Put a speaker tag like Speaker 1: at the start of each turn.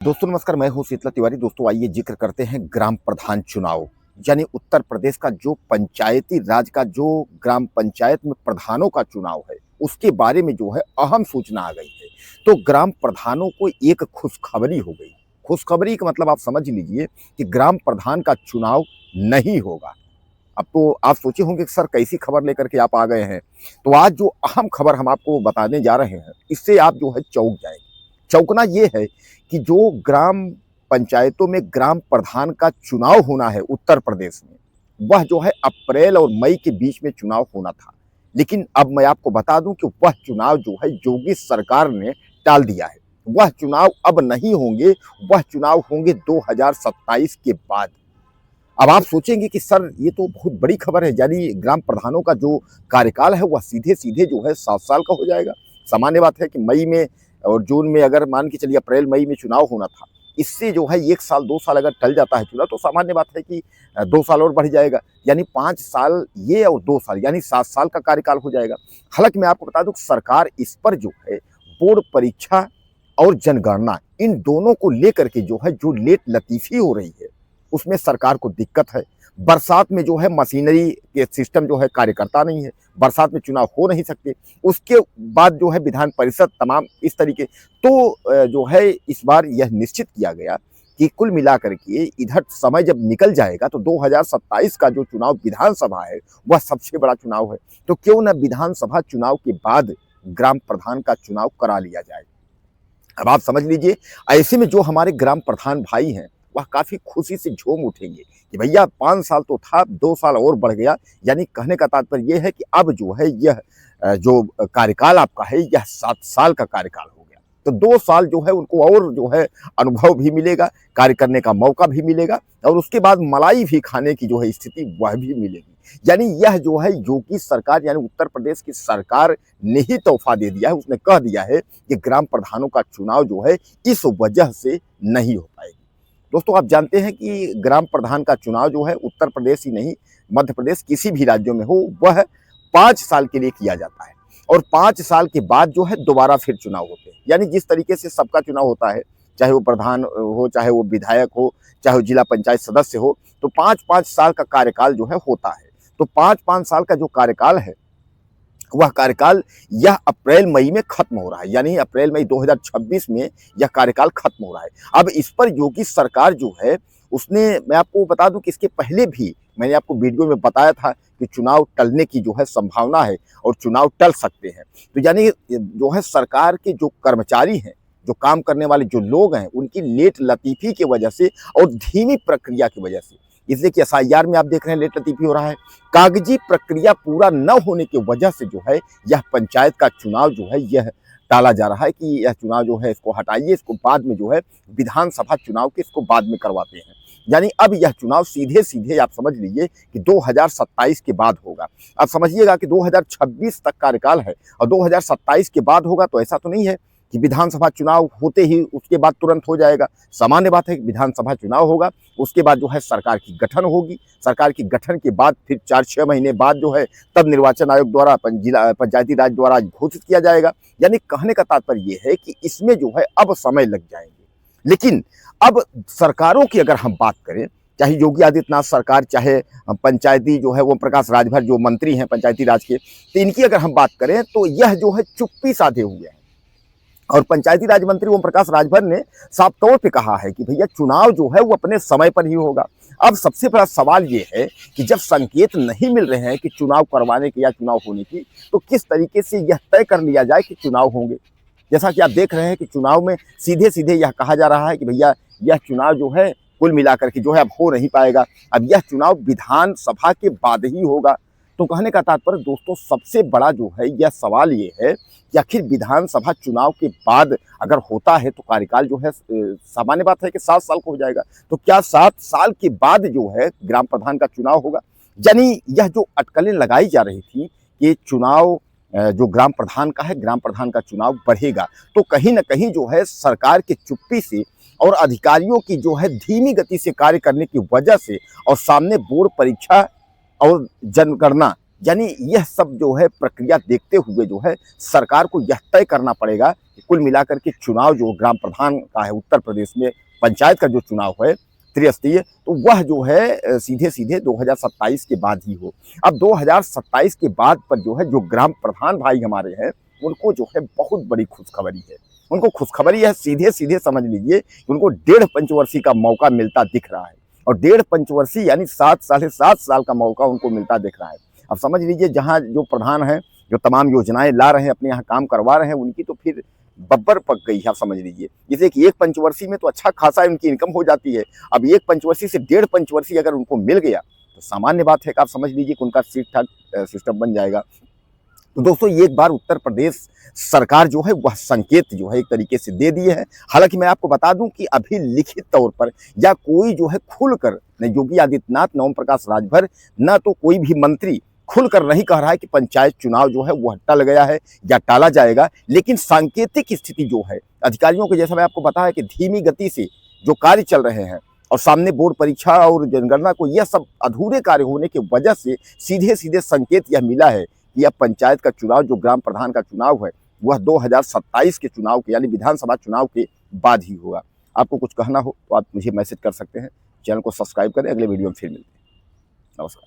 Speaker 1: दोस्तों नमस्कार, मैं हूं शीतला तिवारी। दोस्तों आइए जिक्र करते हैं ग्राम प्रधान चुनाव, यानी उत्तर प्रदेश का जो पंचायती राज का जो ग्राम पंचायत में प्रधानों का चुनाव है, उसके बारे में जो है अहम सूचना आ गई है। तो ग्राम प्रधानों को एक खुशखबरी हो गई। खुशखबरी का मतलब आप समझ लीजिए कि ग्राम प्रधान का चुनाव नहीं होगा। अब तो आप सोचे होंगे कि सर कैसी खबर लेकर के आप आ गए हैं। तो आज जो अहम खबर हम आपको बताने जा रहे हैं, इससे आप जो है चौंक जाएंगे। चौंकना ये है कि जो ग्राम पंचायतों में ग्राम प्रधान का चुनाव होना है उत्तर प्रदेश में, वह जो है अप्रैल और मई के बीच में चुनाव होना था। लेकिन अब मैं आपको बता दूं कि वह चुनाव जो है योगी सरकार ने टाल दिया है। वह चुनाव अब नहीं होंगे, वह चुनाव होंगे 2027 के बाद। अब आप सोचेंगे कि सर ये तो बहुत बड़ी खबर है, यानी ग्राम प्रधानों का जो कार्यकाल है वह सीधे सीधे जो है 7 साल का हो जाएगा। सामान्य बात है कि मई में और जून में, अगर मान के चलिए अप्रैल मई में चुनाव होना था, इससे जो है 1 साल 2 साल अगर टल जाता है चुनाव, तो सामान्य बात है कि 2 साल और बढ़ जाएगा, यानी 5 साल ये और 2 साल यानी 7 साल का कार्यकाल हो जाएगा। हालांकि मैं आपको बता दूं कि सरकार इस पर जो है बोर्ड परीक्षा और जनगणना, इन दोनों को लेकर के जो है जो लेट लतीफी हो रही है, उसमें सरकार को दिक्कत है। बरसात में जो है मशीनरी के सिस्टम जो है कार्यकर्ता नहीं है, बरसात में चुनाव हो नहीं सकते। उसके बाद जो है विधान परिषद तमाम इस तरीके, तो जो है इस बार यह निश्चित किया गया कि कुल मिलाकर के इधर समय जब निकल जाएगा तो 2027 का जो चुनाव विधानसभा है वह सबसे बड़ा चुनाव है। तो क्यों न विधानसभा चुनाव के बाद ग्राम प्रधान का चुनाव करा लिया जाए। अब आप समझ लीजिए, ऐसे में जो हमारे ग्राम प्रधान भाई हैं वह काफी खुशी से झूम उठेंगे कि भैया 5 साल तो था, 2 साल और बढ़ गया। यानी कहने का तात्पर्य यह है कि अब जो है यह जो कार्यकाल आपका है यह 7 साल का कार्यकाल हो गया। तो 2 साल जो है उनको और जो है अनुभव भी मिलेगा, कार्य करने का मौका भी मिलेगा, और उसके बाद मलाई भी खाने की जो है स्थिति वह भी मिलेगी। यानी यह जो है योगी सरकार यानी उत्तर प्रदेश की सरकार ने ही तोहफा दे दिया है। उसने कह दिया है कि ग्राम प्रधानों का चुनाव जो है इस वजह से नहीं हो पाएगा। दोस्तों आप जानते हैं कि ग्राम प्रधान का चुनाव जो है उत्तर प्रदेश ही नहीं, मध्य प्रदेश किसी भी राज्यों में हो, वह 5 साल के लिए किया जाता है। और 5 साल के बाद जो है दोबारा फिर चुनाव होते हैं। यानी जिस तरीके से सबका चुनाव होता है, चाहे वो प्रधान हो, चाहे वो विधायक हो, चाहे वो जिला पंचायत सदस्य हो, तो 5-5 साल का कार्यकाल जो है होता है। तो 5-5 साल का जो कार्यकाल है वह कार्यकाल यह अप्रैल मई में खत्म हो रहा है। यानी अप्रैल मई 2026 में यह कार्यकाल खत्म हो रहा है। अब इस पर योगी सरकार जो है उसने, मैं आपको बता दूं कि इसके पहले भी मैंने आपको वीडियो में बताया था कि चुनाव टलने की जो है संभावना है और चुनाव टल सकते हैं। तो यानी जो है सरकार के जो कर्मचारी हैं, जो काम करने वाले जो लोग हैं, उनकी लेट लतीफी की वजह से और धीमी प्रक्रिया की वजह से, इसलिए कि एसआईआर में आप देख रहे हैं लेट लतीफी हो रहा है, कागजी प्रक्रिया पूरा न होने की वजह से जो है यह पंचायत का चुनाव जो है यह टाला जा रहा है कि यह चुनाव जो है इसको हटाइए, इसको बाद में जो है विधानसभा चुनाव के इसको बाद में करवाते हैं। यानी अब यह चुनाव सीधे सीधे आप समझ लीजिए कि 2027 के बाद होगा। अब समझिएगा कि 2026 तक कार्यकाल है और 2027 के बाद होगा, तो ऐसा तो नहीं है कि विधानसभा चुनाव होते ही उसके बाद तुरंत हो जाएगा। सामान्य बात है कि विधानसभा चुनाव होगा, उसके बाद जो है सरकार की गठन होगी। सरकार की गठन के बाद फिर 4-6 महीने बाद जो है तब निर्वाचन आयोग द्वारा, जिला पंचायती राज द्वारा घोषित किया जाएगा। यानी कहने का तात्पर्य ये है कि इसमें जो है अब समय लग जाएंगे। लेकिन अब सरकारों की अगर हम बात करें, चाहे योगी आदित्यनाथ सरकार, चाहे पंचायती जो है ओम प्रकाश राजभर जो मंत्री हैं पंचायती राज के, तो इनकी अगर हम बात करें तो यह जो है चुप्पी साधे हुए हैं। और पंचायती राज मंत्री ओम प्रकाश राजभर ने साफ तौर पे कहा है कि भैया चुनाव जो है वो अपने समय पर ही होगा। अब सबसे बड़ा सवाल ये है कि जब संकेत नहीं मिल रहे हैं कि चुनाव करवाने के या चुनाव होने की, तो किस तरीके से यह तय कर लिया जाए कि चुनाव होंगे। जैसा कि आप देख रहे हैं कि चुनाव में सीधे सीधे यह कहा जा रहा है कि भैया यह चुनाव जो है कुल मिलाकर के जो है अब हो नहीं पाएगा, अब यह चुनाव विधानसभा के बाद ही होगा। तो कहने का तात्पर्य दोस्तों सबसे बड़ा जो है यह सवाल ये है कि आखिर विधानसभा चुनाव के बाद अगर होता है तो कार्यकाल जो है, सामान्य बात है कि 7 साल को हो जाएगा, तो क्या 7 साल के बाद जो है ग्राम प्रधान का चुनाव होगा। यानी यह जो अटकलें लगाई जा रही थी कि चुनाव जो ग्राम प्रधान का है, ग्राम प्रधान का चुनाव बढ़ेगा, तो कहीं ना कहीं जो है सरकार की चुप्पी से और अधिकारियों की जो है धीमी गति से कार्य करने की वजह से, और सामने बोर्ड परीक्षा और जनगणना, यानी यह सब जो है प्रक्रिया देखते हुए जो है सरकार को यह तय करना पड़ेगा कि कुल मिलाकर के चुनाव जो ग्राम प्रधान का है उत्तर प्रदेश में, पंचायत का जो चुनाव है त्रिस्तरीय, तो वह जो है सीधे सीधे 2027 के बाद ही हो। अब 2027 के बाद पर जो है जो ग्राम प्रधान भाई हमारे हैं उनको जो है बहुत बड़ी खुशखबरी है। उनको खुशखबरी है, सीधे सीधे समझ लीजिए कि उनको 1.5 पंचवर्षीय का मौका मिलता दिख रहा है, और 1.5 पंचवर्षीय यानी 7 साढ़े 7 साल का मौका उनको मिलता दिख रहा है। अब समझ लीजिए जहाँ जो प्रधान हैं, जो तमाम योजनाएं ला रहे हैं, अपने यहाँ काम करवा रहे हैं, उनकी तो फिर बब्बर पक गई है। आप समझ लीजिए जैसे कि 1 पंचवर्षीय में तो अच्छा खासा उनकी इनकम हो जाती है, अब 1 पंचवर्षीय से 1.5 पंचवर्षीय अगर उनको मिल गया तो सामान्य बात है कि आप समझ लीजिए कि उनका ठीक ठाक सिस्टम बन जाएगा। तो दोस्तों ये एक बार उत्तर प्रदेश सरकार जो है वह संकेत जो है एक तरीके से दे दिए हैं। हालांकि मैं आपको बता दूं कि अभी लिखित तौर पर या कोई जो है खुलकर न योगी आदित्यनाथ, न ओम प्रकाश राजभर, न तो कोई भी मंत्री खुलकर नहीं कह रहा है कि पंचायत चुनाव जो है वह टल गया है या टाला जाएगा, लेकिन सांकेतिक स्थिति जो है अधिकारियों को, जैसा मैं आपको बताया कि धीमी गति से जो कार्य चल रहे हैं और सामने बोर्ड परीक्षा और जनगणना को यह सब अधूरे कार्य होने की वजह से सीधे सीधे संकेत यह मिला है कि यह पंचायत का चुनाव जो ग्राम प्रधान का चुनाव है वह 2027 के चुनाव के यानी विधानसभा चुनाव के बाद ही होगा। आपको कुछ कहना हो तो आप मुझे मैसेज कर सकते हैं। चैनल को सब्सक्राइब करें। अगले वीडियो में फिर मिलते हैं। नमस्कार।